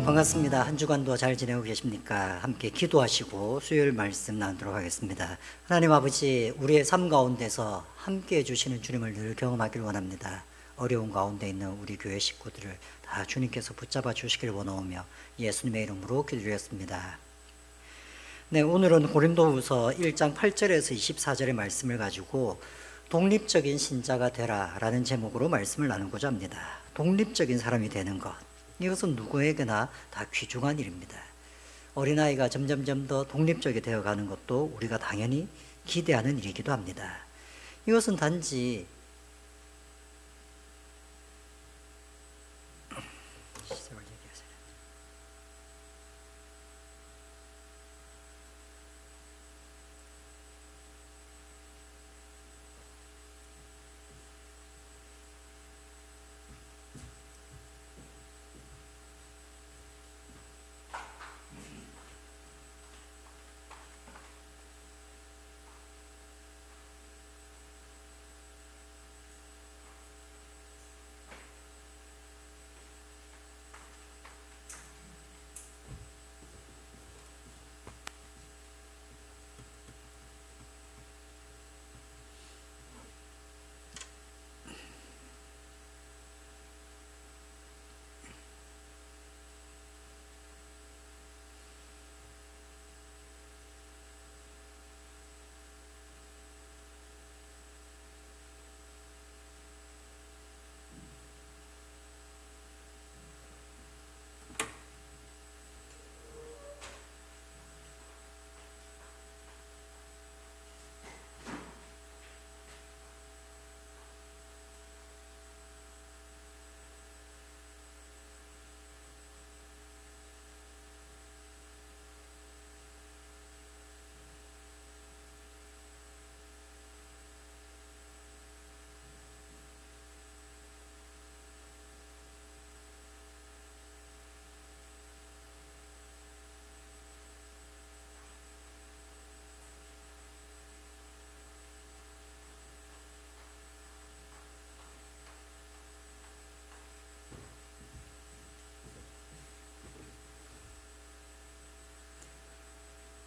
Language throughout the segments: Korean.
여러분 반갑습니다. 한 주간도 잘 지내고 계십니까? 함께 기도하시고 수요일 말씀 나누도록 하겠습니다. 하나님 아버지, 우리의 삶 가운데서 함께 해주시는 주님을 늘 경험하기를 원합니다. 어려운 가운데 있는 우리 교회 식구들을 다 주님께서 붙잡아 주시길 원하오며 예수님의 이름으로 기도드렸습니다. 네, 오늘은 고린도후서 1장 8절에서 24절의 말씀을 가지고 독립적인 신자가 되라 라는 제목으로 말씀을 나누고자 합니다. 독립적인 사람이 되는 것, 이것은 누구에게나 다 귀중한 일입니다. 어린아이가 점점점 더 독립적이 되어가는 것도 우리가 당연히 기대하는 일이기도 합니다. 이것은 단지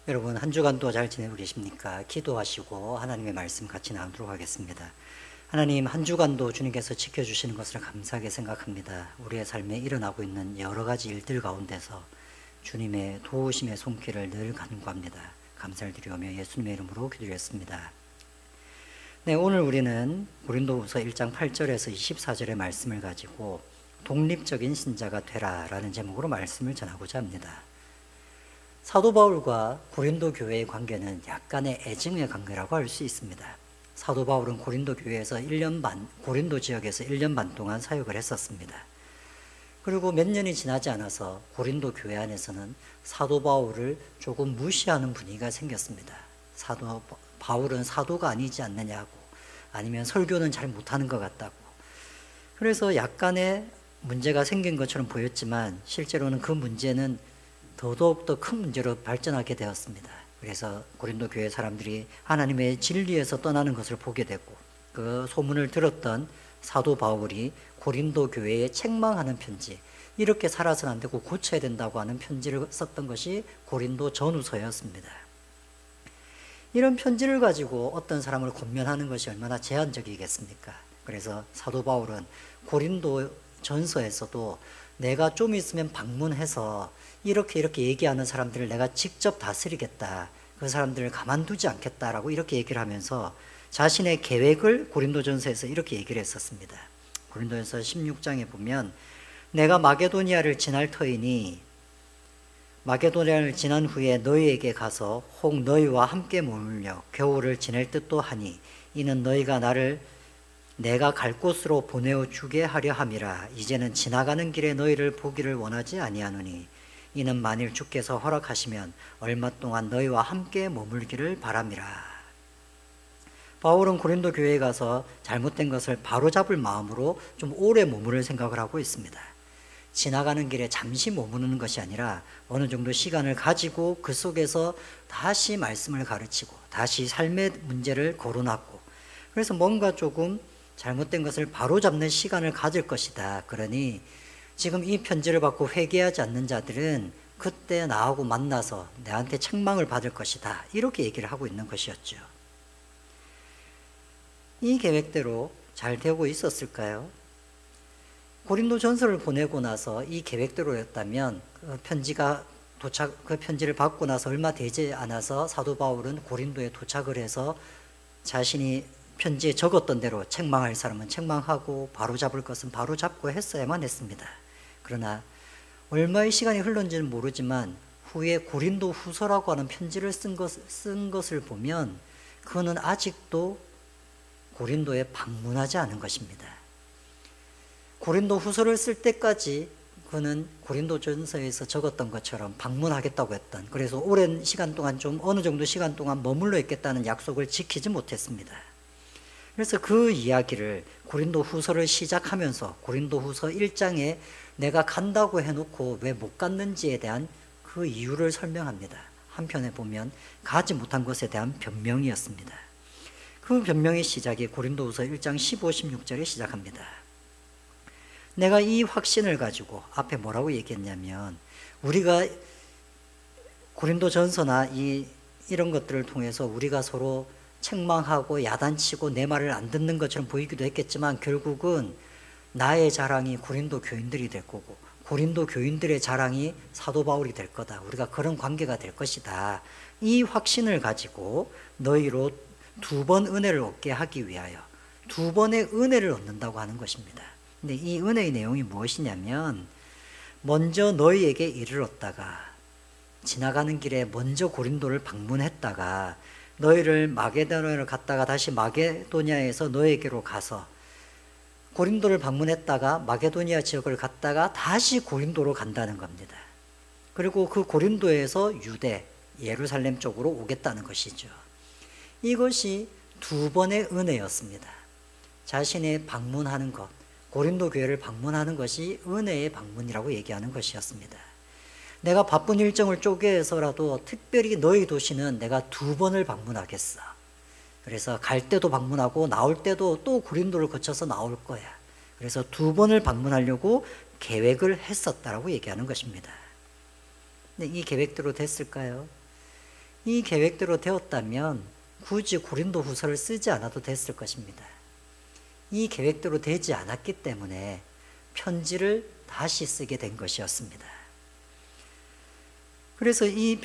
여러분 한 주간도 잘 지내고 계십니까? 기도하시고 하나님의 말씀 같이 나누도록 하겠습니다. 하나님, 한 주간도 주님께서 지켜주시는 것을 감사하게 생각합니다. 우리의 삶에 일어나고 있는 여러 가지 일들 가운데서 주님의 도우심의 손길을 늘 간구합니다. 감사를 드리오며 예수님의 이름으로 기도했습니다. 네, 오늘 우리는 고린도후서 1장 8절에서 24절의 말씀을 가지고 독립적인 신자가 되라 라는 제목으로 말씀을 전하고자 합니다. 사도 바울과 고린도 교회의 관계는 약간의 애증의 관계라고 할 수 있습니다. 사도 바울은 고린도 교회에서 1년 반, 고린도 지역에서 1년 반 동안 사역을 했었습니다. 그리고 몇 년이 지나지 않아서 고린도 교회 안에서는 사도 바울을 조금 무시하는 분위기가 생겼습니다. 사도 바울은 사도가 아니지 않느냐고, 아니면 설교는 잘 못하는 것 같다고. 그래서 약간의 문제가 생긴 것처럼 보였지만 실제로는 그 문제는 더더욱더 큰 문제로 발전하게 되었습니다. 그래서 고린도 교회 사람들이 하나님의 진리에서 떠나는 것을 보게 되고, 그 소문을 들었던 사도 바울이 고린도 교회에 책망하는 편지, 이렇게 살아서는 안 되고 고쳐야 된다고 하는 편지를 썼던 것이 고린도 전후서였습니다. 이런 편지를 가지고 어떤 사람을 권면하는 것이 얼마나 제한적이겠습니까? 그래서 사도 바울은 고린도 전서에서도 내가 좀 있으면 방문해서 이렇게 얘기하는 사람들을 내가 직접 다스리겠다, 그 사람들을 가만두지 않겠다라고 이렇게 얘기를 하면서 자신의 계획을 고린도전서에서 이렇게 얘기를 했었습니다. 고린도전서 16장에 보면 내가 마게도니아를 지날 터이니 마게도니아를 지난 후에 너희에게 가서 혹 너희와 함께 머물며 겨울을 지낼 듯도 하니 이는 너희가 나를 내가 갈 곳으로 보내어 주게 하려 함이라. 이제는 지나가는 길에 너희를 보기를 원하지 아니하노니 이는 만일 주께서 허락하시면 얼마 동안 너희와 함께 머물기를 바람이라. 바울은 고린도 교회에 가서 잘못된 것을 바로잡을 마음으로 좀 오래 머무를 생각을 하고 있습니다. 지나가는 길에 잠시 머무르는 것이 아니라 어느 정도 시간을 가지고 그 속에서 다시 말씀을 가르치고 다시 삶의 문제를 거론하고, 그래서 뭔가 조금 잘못된 것을 바로잡는 시간을 가질 것이다. 그러니 지금 이 편지를 받고 회개하지 않는 자들은 그때 나하고 만나서 내한테 책망을 받을 것이다. 이렇게 얘기를 하고 있는 것이었죠. 이 계획대로 잘 되고 있었을까요? 고린도 전서를 보내고 나서 이 계획대로였다면 그 편지를 받고 나서 얼마 되지 않아서 사도 바울은 고린도에 도착을 해서 자신이 편지에 적었던 대로 책망할 사람은 책망하고 바로잡을 것은 바로잡고 했어야만 했습니다. 그러나 얼마의 시간이 흘렀는지는 모르지만 후에 고린도 후서라고 하는 편지를 쓴 것을 보면 그는 아직도 고린도에 방문하지 않은 것입니다. 고린도 후서를 쓸 때까지 그는 고린도 전서에서 적었던 것처럼 방문하겠다고 했던, 그래서 오랜 시간 동안 좀 어느 정도 시간 동안 머물러 있겠다는 약속을 지키지 못했습니다. 그래서 그 이야기를 고린도 후서를 시작하면서 고린도 후서 1장에 내가 간다고 해놓고 왜 못 갔는지에 대한 그 이유를 설명합니다. 한편에 보면 가지 못한 것에 대한 변명이었습니다. 그 변명의 시작이 고린도 후서 1장 15, 16절에 시작합니다. 내가 이 확신을 가지고, 앞에 뭐라고 얘기했냐면 우리가 고린도 전서나 이런 것들을 통해서 우리가 서로 책망하고 야단치고 내 말을 안 듣는 것처럼 보이기도 했겠지만 결국은 나의 자랑이 고린도 교인들이 될 거고 고린도 교인들의 자랑이 사도 바울이 될 거다. 우리가 그런 관계가 될 것이다. 이 확신을 가지고 너희로 2번 은혜를 얻게 하기 위하여 2번의 은혜를 얻는다고 하는 것입니다. 근데 이 은혜의 내용이 무엇이냐면 먼저 너희에게 이르렀다가 지나가는 길에 먼저 고린도를 방문했다가 너희를 마게도냐로 갔다가 다시 마게도냐에서 너희에게로 가서 고린도를 방문했다가 마게도니아 지역을 갔다가 다시 고린도로 간다는 겁니다. 그리고 그 고린도에서 유대, 예루살렘 쪽으로 오겠다는 것이죠. 이것이 2번의 은혜였습니다. 자신의 방문하는 것, 고린도 교회를 방문하는 것이 은혜의 방문이라고 얘기하는 것이었습니다. 내가 바쁜 일정을 쪼개서라도 특별히 너희 도시는 내가 2번을 방문하겠어. 그래서 갈 때도 방문하고 나올 때도 또 고린도를 거쳐서 나올 거야. 그래서 2번을 방문하려고 계획을 했었다라고 얘기하는 것입니다. 근데 이 계획대로 됐을까요? 이 계획대로 되었다면 굳이 고린도 후서를 쓰지 않아도 됐을 것입니다. 이 계획대로 되지 않았기 때문에 편지를 다시 쓰게 된 것이었습니다. 그래서 이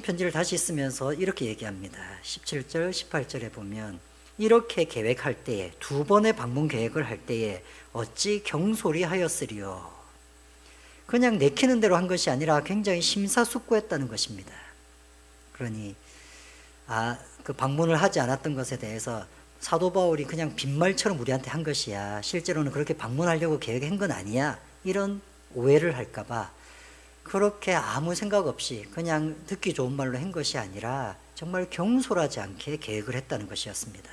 편지를 다시 쓰면서 이렇게 얘기합니다. 17절, 18절에 보면 이렇게 계획할 때에 2번의 방문 계획을 할 때에 어찌 경솔히 하였으리요. 그냥 내키는 대로 한 것이 아니라 굉장히 심사숙고했다는 것입니다. 그러니 그 방문을 하지 않았던 것에 대해서 사도 바울이 그냥 빈말처럼 우리한테 한 것이야. 실제로는 그렇게 방문하려고 계획한 건 아니야. 이런 오해를 할까 봐 그렇게 아무 생각 없이 그냥 듣기 좋은 말로 한 것이 아니라 정말 경솔하지 않게 계획을 했다는 것이었습니다.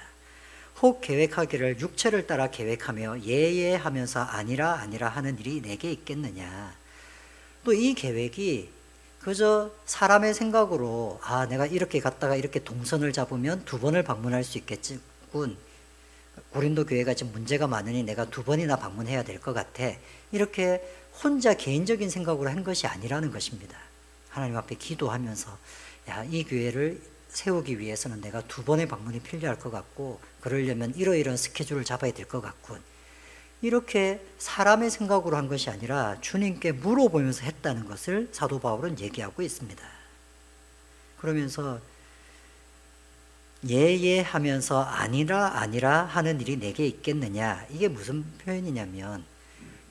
혹 계획하기를 육체를 따라 계획하며 예예하면서 아니라 하는 일이 내게 있겠느냐. 또 이 계획이 그저 사람의 생각으로 내가 이렇게 갔다가 이렇게 동선을 잡으면 2번을 방문할 수 있겠군. 고린도 교회가 지금 문제가 많으니 내가 2번이나 방문해야 될 것 같아. 이렇게 혼자 개인적인 생각으로 한 것이 아니라는 것입니다. 하나님 앞에 기도하면서 이 교회를 세우기 위해서는 내가 2번의 방문이 필요할 것 같고 그러려면 이러이러한 스케줄을 잡아야 될 것 같군. 이렇게 사람의 생각으로 한 것이 아니라 주님께 물어보면서 했다는 것을 사도 바울은 얘기하고 있습니다. 그러면서 예예하면서 아니라 하는 일이 내게 있겠느냐. 이게 무슨 표현이냐면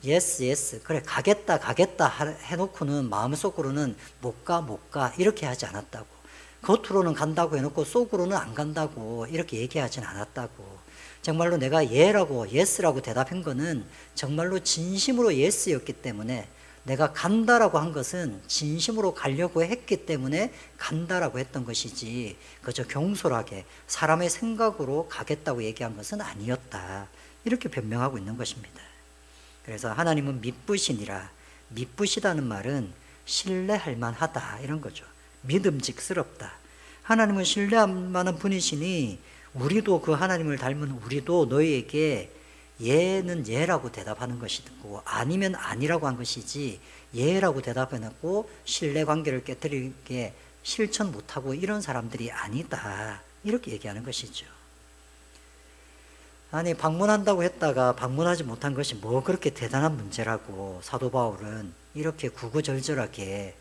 yes 그래 가겠다 해놓고는 마음속으로는 못 가 이렇게 하지 않았다고. 겉으로는 간다고 해놓고 속으로는 안 간다고 이렇게 얘기하진 않았다고. 정말로 내가 예라고 yes라고 대답한 거는 정말로 진심으로 yes였기 때문에 내가 간다라고 한 것은 진심으로 가려고 했기 때문에 간다라고 했던 것이지 그저 경솔하게 사람의 생각으로 가겠다고 얘기한 것은 아니었다. 이렇게 변명하고 있는 것입니다. 그래서 하나님은 믿으시니라. 믿으시다는 말은 신뢰할 만하다 이런 거죠. 믿음직스럽다. 하나님은 신뢰할 만한 분이시니 우리도 그 하나님을 닮은 우리도 너희에게 예는 예라고 대답하는 것이고 아니면 아니라고 한 것이지 예라고 대답해놓고 신뢰관계를 깨뜨리게 실천 못하고 이런 사람들이 아니다, 이렇게 얘기하는 것이죠. 아니, 방문한다고 했다가 방문하지 못한 것이 뭐 그렇게 대단한 문제라고 사도 바울은 이렇게 구구절절하게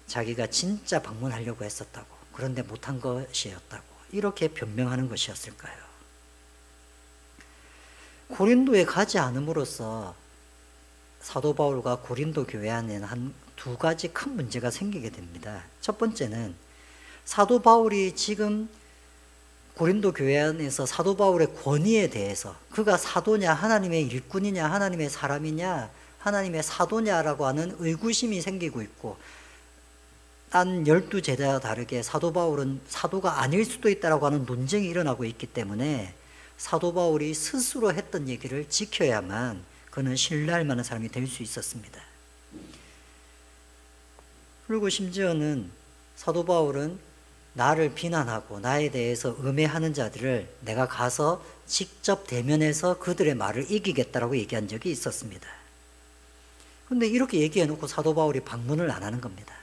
자기가 진짜 방문하려고 했었다고, 그런데 못한 것이었다고 이렇게 변명하는 것이었을까요? 고린도에 가지 않음으로써 사도 바울과 고린도 교회 안에는 한 두 가지 큰 문제가 생기게 됩니다. 첫 번째는 사도 바울이 지금 고린도 교회 안에서 사도 바울의 권위에 대해서, 그가 사도냐 하나님의 일꾼이냐 하나님의 사람이냐 하나님의 사도냐라고 하는 의구심이 생기고 있고, 딴 12제자와 다르게 사도 바울은 사도가 아닐 수도 있다라고 하는 논쟁이 일어나고 있기 때문에 사도 바울이 스스로 했던 얘기를 지켜야만 그는 신뢰할 만한 사람이 될 수 있었습니다. 그리고 심지어는 사도 바울은 나를 비난하고 나에 대해서 음해하는 자들을 내가 가서 직접 대면해서 그들의 말을 이기겠다라고 얘기한 적이 있었습니다. 그런데 이렇게 얘기해놓고 사도 바울이 방문을 안 하는 겁니다.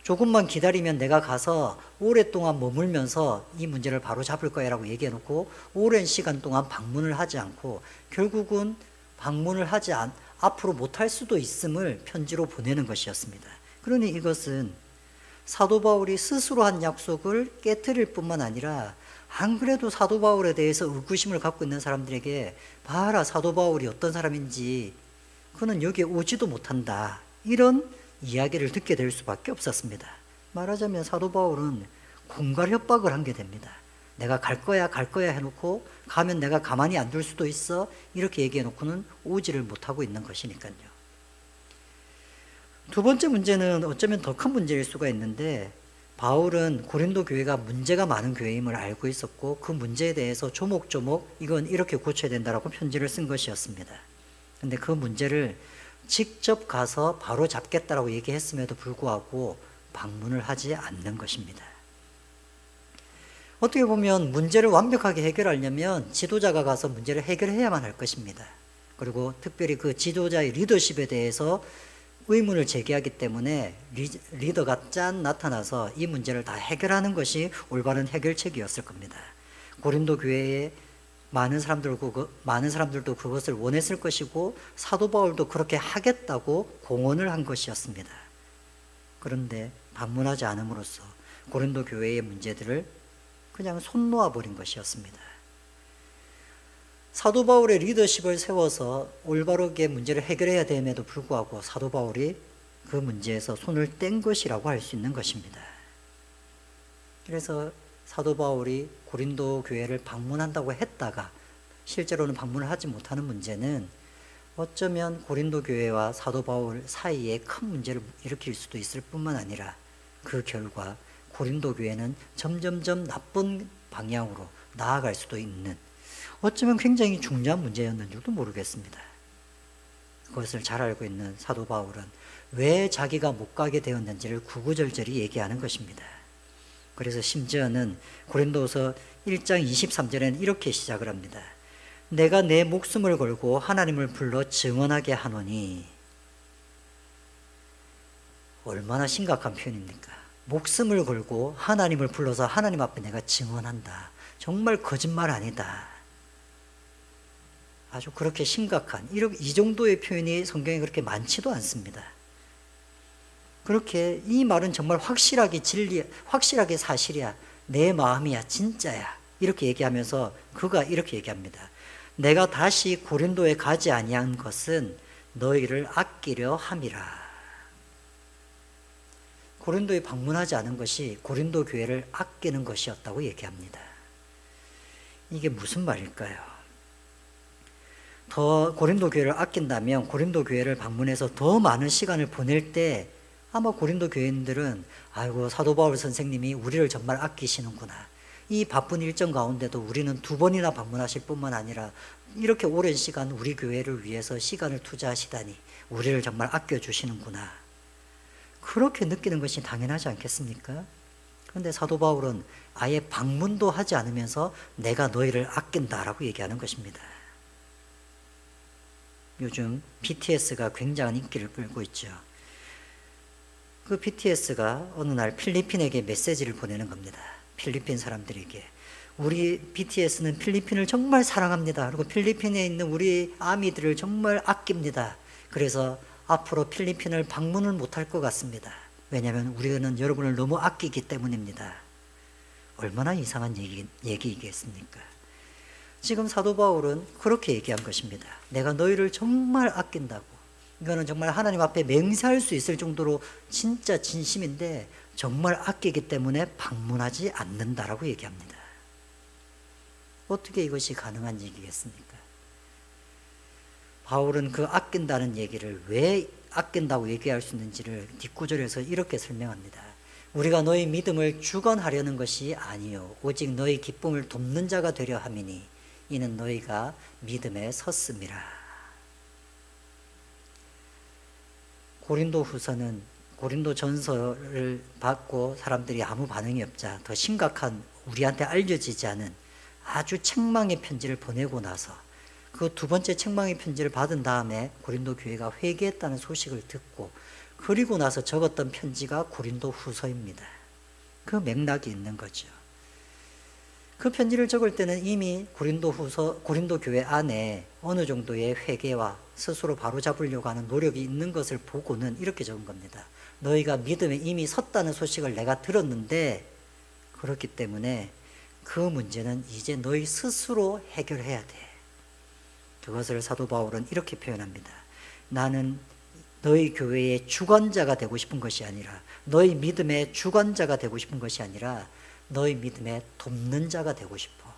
조금만 기다리면 내가 가서 오랫동안 머물면서 이 문제를 바로 잡을 거야 라고 얘기해놓고 오랜 시간 동안 방문을 하지 않고 결국은 방문을 앞으로 못할 수도 있음을 편지로 보내는 것이었습니다. 그러니 이것은 사도 바울이 스스로 한 약속을 깨트릴 뿐만 아니라 안 그래도 사도 바울에 대해서 의구심을 갖고 있는 사람들에게 봐라, 사도 바울이 어떤 사람인지 그는 여기에 오지도 못한다, 이런 이야기를 듣게 될 수밖에 없었습니다. 말하자면 사도 바울은 공갈 협박을 한 게 됩니다. 내가 갈 거야 해놓고 가면 내가 가만히 안 둘 수도 있어, 이렇게 얘기해놓고는 오지를 못하고 있는 것이니까요. 두 번째 문제는 어쩌면 더 큰 문제일 수가 있는데, 바울은 고린도 교회가 문제가 많은 교회임을 알고 있었고 그 문제에 대해서 조목조목 이건 이렇게 고쳐야 된다라고 편지를 쓴 것이었습니다. 그런데 그 문제를 직접 가서 바로 잡겠다라고 얘기했음에도 불구하고 방문을 하지 않는 것입니다. 어떻게 보면 문제를 완벽하게 해결하려면 지도자가 가서 문제를 해결해야만 할 것입니다. 그리고 특별히 그 지도자의 리더십에 대해서 의문을 제기하기 때문에 리더가 짠 나타나서 이 문제를 다 해결하는 것이 올바른 해결책이었을 겁니다. 고린도 교회에 많은 사람들도 그것을 원했을 것이고 사도 바울도 그렇게 하겠다고 공언을 한 것이었습니다. 그런데 방문하지 않음으로써 고린도 교회의 문제들을 그냥 손 놓아버린 것이었습니다. 사도 바울의 리더십을 세워서 올바르게 문제를 해결해야 됨에도 불구하고 사도 바울이 그 문제에서 손을 뗀 것이라고 할 수 있는 것입니다. 그래서 사도 바울이 고린도 교회를 방문한다고 했다가 실제로는 방문을 하지 못하는 문제는 어쩌면 고린도 교회와 사도 바울 사이에 큰 문제를 일으킬 수도 있을 뿐만 아니라 그 결과 고린도 교회는 점점점 나쁜 방향으로 나아갈 수도 있는, 어쩌면 굉장히 중요한 문제였는 줄도 모르겠습니다. 그것을 잘 알고 있는 사도 바울은 왜 자기가 못 가게 되었는지를 구구절절히 얘기하는 것입니다. 그래서 심지어는 고린도서 1장 23절에는 이렇게 시작을 합니다. 내가 내 목숨을 걸고 하나님을 불러 증언하게 하노니. 얼마나 심각한 표현입니까? 목숨을 걸고 하나님을 불러서 하나님 앞에 내가 증언한다. 정말 거짓말 아니다. 아주 그렇게 심각한, 이 정도의 표현이 성경에 그렇게 많지도 않습니다. 그렇게 이 말은 정말 확실하게 확실하게 사실이야. 내 마음이야. 진짜야. 이렇게 얘기하면서 그가 이렇게 얘기합니다. 내가 다시 고린도에 가지 아니한 것은 너희를 아끼려 함이라. 고린도에 방문하지 않은 것이 고린도 교회를 아끼는 것이었다고 얘기합니다. 이게 무슨 말일까요? 더 고린도 교회를 아낀다면 고린도 교회를 방문해서 더 많은 시간을 보낼 때 아마 고린도 교회인들은 아이고, 사도 바울 선생님이 우리를 정말 아끼시는구나. 이 바쁜 일정 가운데도 우리는 2번이나 방문하실 뿐만 아니라 이렇게 오랜 시간 우리 교회를 위해서 시간을 투자하시다니 우리를 정말 아껴주시는구나. 그렇게 느끼는 것이 당연하지 않겠습니까? 그런데 사도 바울은 아예 방문도 하지 않으면서 내가 너희를 아낀다라고 얘기하는 것입니다. 요즘 BTS가 굉장한 인기를 끌고 있죠. 그 BTS가 어느 날 필리핀에게 메시지를 보내는 겁니다. 필리핀 사람들에게. 우리 BTS는 필리핀을 정말 사랑합니다. 그리고 필리핀에 있는 우리 아미들을 정말 아낍니다. 그래서 앞으로 필리핀을 방문을 못할 것 같습니다. 왜냐하면 우리는 여러분을 너무 아끼기 때문입니다. 얼마나 이상한 얘기이겠습니까? 지금 사도 바울은 그렇게 얘기한 것입니다. 내가 너희를 정말 아낀다고. 이거는 정말 하나님 앞에 맹세할 수 있을 정도로 진짜 진심인데 정말 아끼기 때문에 방문하지 않는다라고 얘기합니다. 어떻게 이것이 가능한 얘기겠습니까? 바울은 그 아낀다는 얘기를 왜 아낀다고 얘기할 수 있는지를 뒷구절에서 이렇게 설명합니다. 우리가 너희 믿음을 주관하려는 것이 아니요 오직 너희 기쁨을 돕는 자가 되려 함이니 이는 너희가 믿음에 섰음이라. 고린도후서는 고린도전서를 받고 사람들이 아무 반응이 없자 더 심각한 우리한테 알려지지 않은 아주 책망의 편지를 보내고 나서 그 두 번째 책망의 편지를 받은 다음에 고린도 교회가 회개했다는 소식을 듣고 그리고 나서 적었던 편지가 고린도후서입니다. 그 맥락이 있는 거죠. 그 편지를 적을 때는 이미 고린도 교회 안에 어느 정도의 회개와 스스로 바로잡으려고 하는 노력이 있는 것을 보고는 이렇게 적은 겁니다. 너희가 믿음에 이미 섰다는 소식을 내가 들었는데 그렇기 때문에 그 문제는 이제 너희 스스로 해결해야 돼. 그것을 사도 바울은 이렇게 표현합니다. 나는 너희 교회의 주관자가 되고 싶은 것이 아니라 너희 믿음의 주관자가 되고 싶은 것이 아니라 너희 믿음에 돕는 자가 되고 싶어.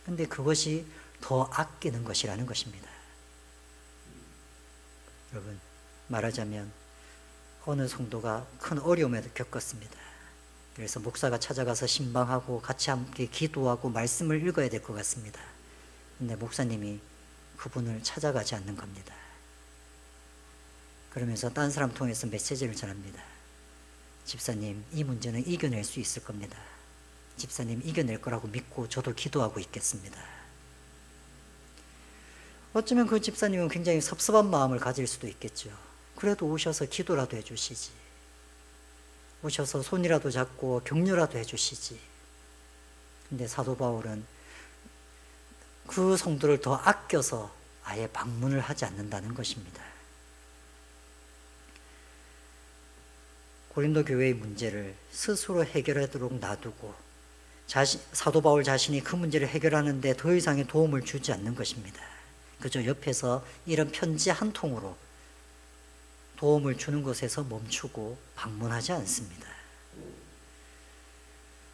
근데 그것이 더 아끼는 것이라는 것입니다. 여러분, 말하자면 어느 성도가 큰 어려움을 겪었습니다. 그래서 목사가 찾아가서 신방하고 같이 함께 기도하고 말씀을 읽어야 될 것 같습니다. 근데 목사님이 그분을 찾아가지 않는 겁니다. 그러면서 딴 사람 통해서 메시지를 전합니다. 집사님, 이 문제는 이겨낼 수 있을 겁니다. 집사님 이겨낼 거라고 믿고 저도 기도하고 있겠습니다. 어쩌면 그 집사님은 굉장히 섭섭한 마음을 가질 수도 있겠죠. 그래도 오셔서 기도라도 해주시지. 오셔서 손이라도 잡고 격려라도 해주시지. 근데 사도 바울은 그 성도를 더 아껴서 아예 방문을 하지 않는다는 것입니다. 고린도 교회의 문제를 스스로 해결하도록 놔두고 사도 바울 자신이 그 문제를 해결하는데 더 이상의 도움을 주지 않는 것입니다. 그저 옆에서 이런 편지 한 통으로 도움을 주는 것에서 멈추고 방문하지 않습니다.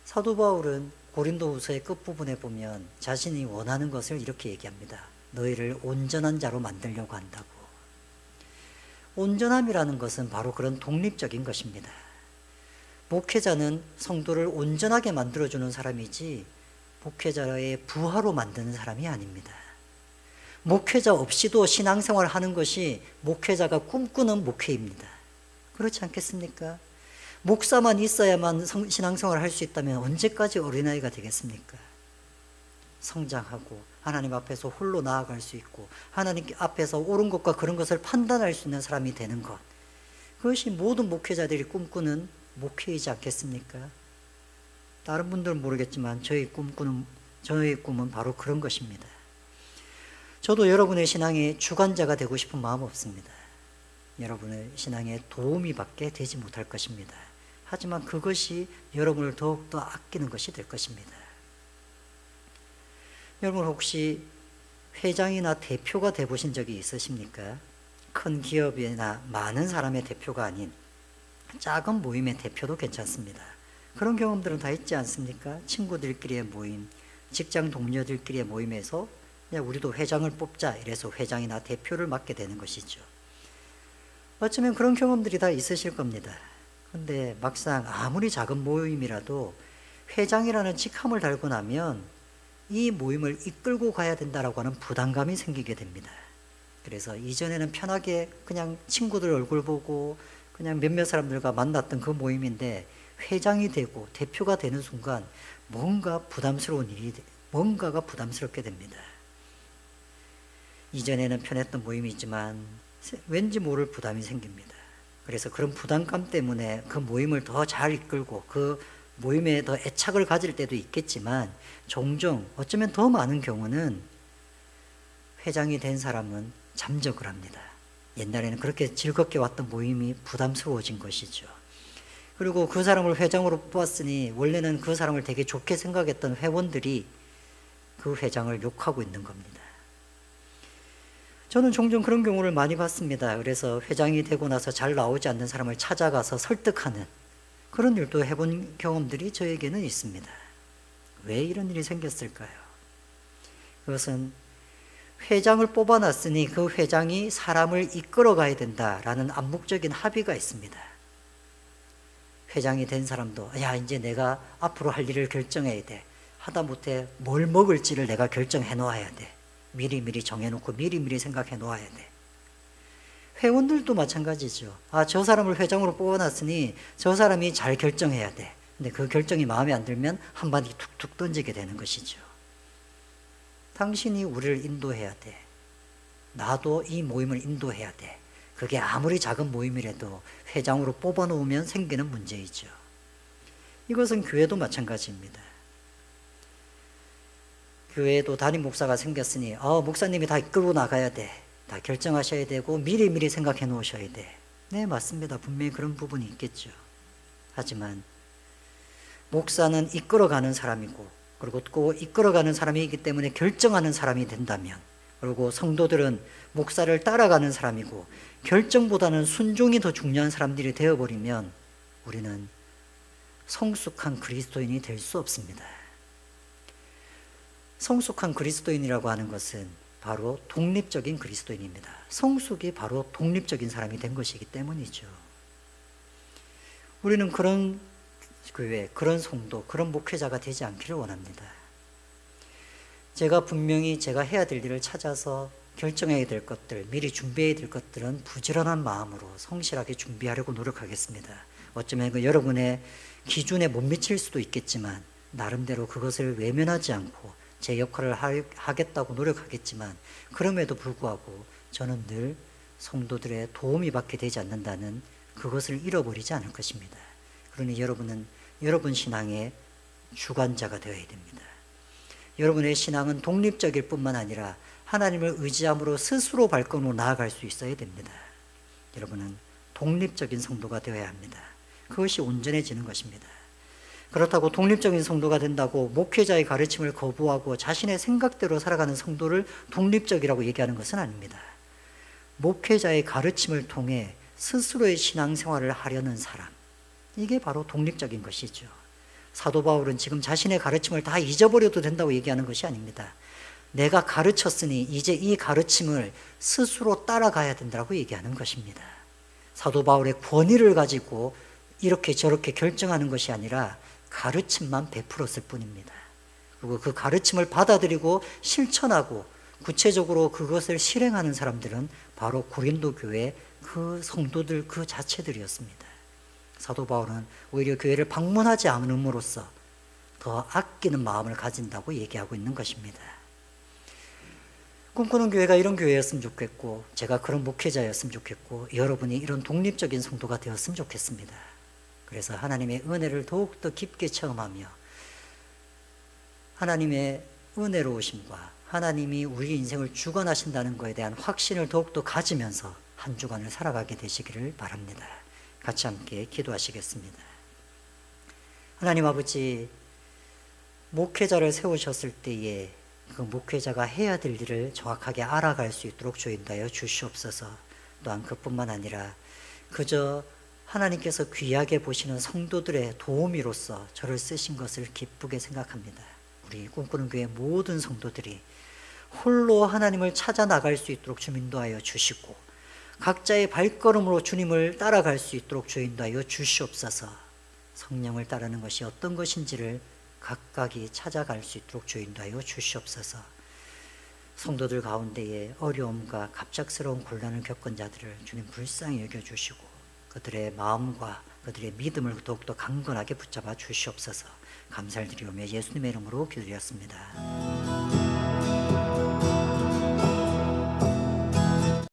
사도 바울은 고린도후서의 끝부분에 보면 자신이 원하는 것을 이렇게 얘기합니다. 너희를 온전한 자로 만들려고 한다고. 온전함이라는 것은 바로 그런 독립적인 것입니다. 목회자는 성도를 온전하게 만들어주는 사람이지 목회자의 부하로 만드는 사람이 아닙니다. 목회자 없이도 신앙생활을 하는 것이 목회자가 꿈꾸는 목회입니다. 그렇지 않겠습니까? 목사만 있어야만 신앙생활을 할 수 있다면 언제까지 어린아이가 되겠습니까? 성장하고 하나님 앞에서 홀로 나아갈 수 있고 하나님 앞에서 옳은 것과 그런 것을 판단할 수 있는 사람이 되는 것, 그것이 모든 목회자들이 꿈꾸는 목회이지 않겠습니까? 다른 분들은 모르겠지만 저의 꿈은 바로 그런 것입니다. 저도 여러분의 신앙의 주관자가 되고 싶은 마음 없습니다. 여러분의 신앙에 도움이 밖에 되지 못할 것입니다. 하지만 그것이 여러분을 더욱더 아끼는 것이 될 것입니다. 여러분 혹시 회장이나 대표가 되보신 적이 있으십니까? 큰 기업이나 많은 사람의 대표가 아닌 작은 모임의 대표도 괜찮습니다. 그런 경험들은 다 있지 않습니까? 친구들끼리의 모임, 직장 동료들끼리의 모임에서 그냥 우리도 회장을 뽑자 이래서 회장이나 대표를 맡게 되는 것이죠. 어쩌면 그런 경험들이 다 있으실 겁니다. 근데 막상 아무리 작은 모임이라도 회장이라는 직함을 달고 나면 이 모임을 이끌고 가야 된다라고 하는 부담감이 생기게 됩니다. 그래서 이전에는 편하게 그냥 친구들 얼굴 보고 그냥 몇몇 사람들과 만났던 그 모임인데 회장이 되고 대표가 되는 순간 뭔가가 부담스럽게 됩니다. 이전에는 편했던 모임이지만 왠지 모를 부담이 생깁니다. 그래서 그런 부담감 때문에 그 모임을 더 잘 이끌고 그 모임에 더 애착을 가질 때도 있겠지만, 종종 어쩌면 더 많은 경우는 회장이 된 사람은 잠적을 합니다. 옛날에는 그렇게 즐겁게 왔던 모임이 부담스러워진 것이죠. 그리고 그 사람을 회장으로 뽑았으니 원래는 그 사람을 되게 좋게 생각했던 회원들이 그 회장을 욕하고 있는 겁니다. 저는 종종 그런 경우를 많이 봤습니다. 그래서 회장이 되고 나서 잘 나오지 않는 사람을 찾아가서 설득하는 그런 일도 해본 경험들이 저에게는 있습니다. 왜 이런 일이 생겼을까요? 그것은 회장을 뽑아놨으니 그 회장이 사람을 이끌어가야 된다라는 암묵적인 합의가 있습니다. 회장이 된 사람도 야, 이제 내가 앞으로 할 일을 결정해야 돼. 하다못해 뭘 먹을지를 내가 결정해 놓아야 돼. 미리미리 정해놓고 미리미리 생각해 놓아야 돼. 회원들도 마찬가지죠. 아, 저 사람을 회장으로 뽑아놨으니 저 사람이 잘 결정해야 돼. 근데 그 결정이 마음에 안 들면 한마디 툭툭 던지게 되는 것이죠. 당신이 우리를 인도해야 돼. 나도 이 모임을 인도해야 돼. 그게 아무리 작은 모임이라도 회장으로 뽑아놓으면 생기는 문제이죠. 이것은 교회도 마찬가지입니다. 교회에도 담임 목사가 생겼으니 목사님이 다 이끌고 나가야 돼. 다 결정하셔야 되고 미리미리 생각해 놓으셔야 돼. 네, 맞습니다. 분명히 그런 부분이 있겠죠. 하지만 목사는 이끌어가는 사람이고, 그리고 또 이끌어가는 사람이기 때문에 결정하는 사람이 된다면, 그리고 성도들은 목사를 따라가는 사람이고 결정보다는 순종이 더 중요한 사람들이 되어버리면 우리는 성숙한 그리스도인이 될 수 없습니다. 성숙한 그리스도인이라고 하는 것은 바로 독립적인 그리스도인입니다. 성숙이 바로 독립적인 사람이 된 것이기 때문이죠. 우리는 그런 교회, 그런 성도, 그런 목회자가 되지 않기를 원합니다. 제가 분명히 제가 해야 될 일을 찾아서 결정해야 될 것들, 미리 준비해야 될 것들은 부지런한 마음으로 성실하게 준비하려고 노력하겠습니다. 어쩌면 그 여러분의 기준에 못 미칠 수도 있겠지만 나름대로 그것을 외면하지 않고 제 역할을 하겠다고 노력하겠지만, 그럼에도 불구하고 저는 늘 성도들의 도움이 받게 되지 않는다는 그것을 잃어버리지 않을 것입니다. 그러니 여러분은 여러분 신앙의 주관자가 되어야 됩니다. 여러분의 신앙은 독립적일 뿐만 아니라 하나님을 의지함으로 스스로 발걸음으로 나아갈 수 있어야 됩니다. 여러분은 독립적인 성도가 되어야 합니다. 그것이 온전해지는 것입니다. 그렇다고 독립적인 성도가 된다고 목회자의 가르침을 거부하고 자신의 생각대로 살아가는 성도를 독립적이라고 얘기하는 것은 아닙니다. 목회자의 가르침을 통해 스스로의 신앙생활을 하려는 사람, 이게 바로 독립적인 것이죠. 사도 바울은 지금 자신의 가르침을 다 잊어버려도 된다고 얘기하는 것이 아닙니다. 내가 가르쳤으니 이제 이 가르침을 스스로 따라가야 된다고 얘기하는 것입니다. 사도 바울의 권위를 가지고 이렇게 저렇게 결정하는 것이 아니라 가르침만 베풀었을 뿐입니다. 그리고 그 가르침을 받아들이고 실천하고 구체적으로 그것을 실행하는 사람들은 바로 고린도 교회 그 성도들 그 자체들이었습니다. 사도 바울은 오히려 교회를 방문하지 않음으로써 더 아끼는 마음을 가진다고 얘기하고 있는 것입니다. 꿈꾸는 교회가 이런 교회였으면 좋겠고, 제가 그런 목회자였으면 좋겠고, 여러분이 이런 독립적인 성도가 되었으면 좋겠습니다. 그래서 하나님의 은혜를 더욱더 깊게 체험하며 하나님의 은혜로우심과 하나님이 우리 인생을 주관하신다는 것에 대한 확신을 더욱더 가지면서 한 주간을 살아가게 되시기를 바랍니다. 같이 함께 기도하시겠습니다. 하나님 아버지, 목회자를 세우셨을 때에 그 목회자가 해야 될 일을 정확하게 알아갈 수 있도록 주인하여 주시옵소서. 또한 그뿐만 아니라 그저 하나님께서 귀하게 보시는 성도들의 도우미로서 저를 쓰신 것을 기쁘게 생각합니다. 우리 꿈꾸는 교회 모든 성도들이 홀로 하나님을 찾아 나갈 수 있도록 주 인도하여 주시고, 각자의 발걸음으로 주님을 따라갈 수 있도록 주 인도하여 주시옵소서. 성령을 따르는 것이 어떤 것인지를 각각이 찾아갈 수 있도록 주 인도하여 주시옵소서. 성도들 가운데에 어려움과 갑작스러운 곤란을 겪은 자들을 주님 불쌍히 여겨주시고 그들의 마음과 그들의 믿음을 더욱더 강건하게 붙잡아 주시옵소서. 감사를 드리오며 예수님의 이름으로 기도드렸습니다.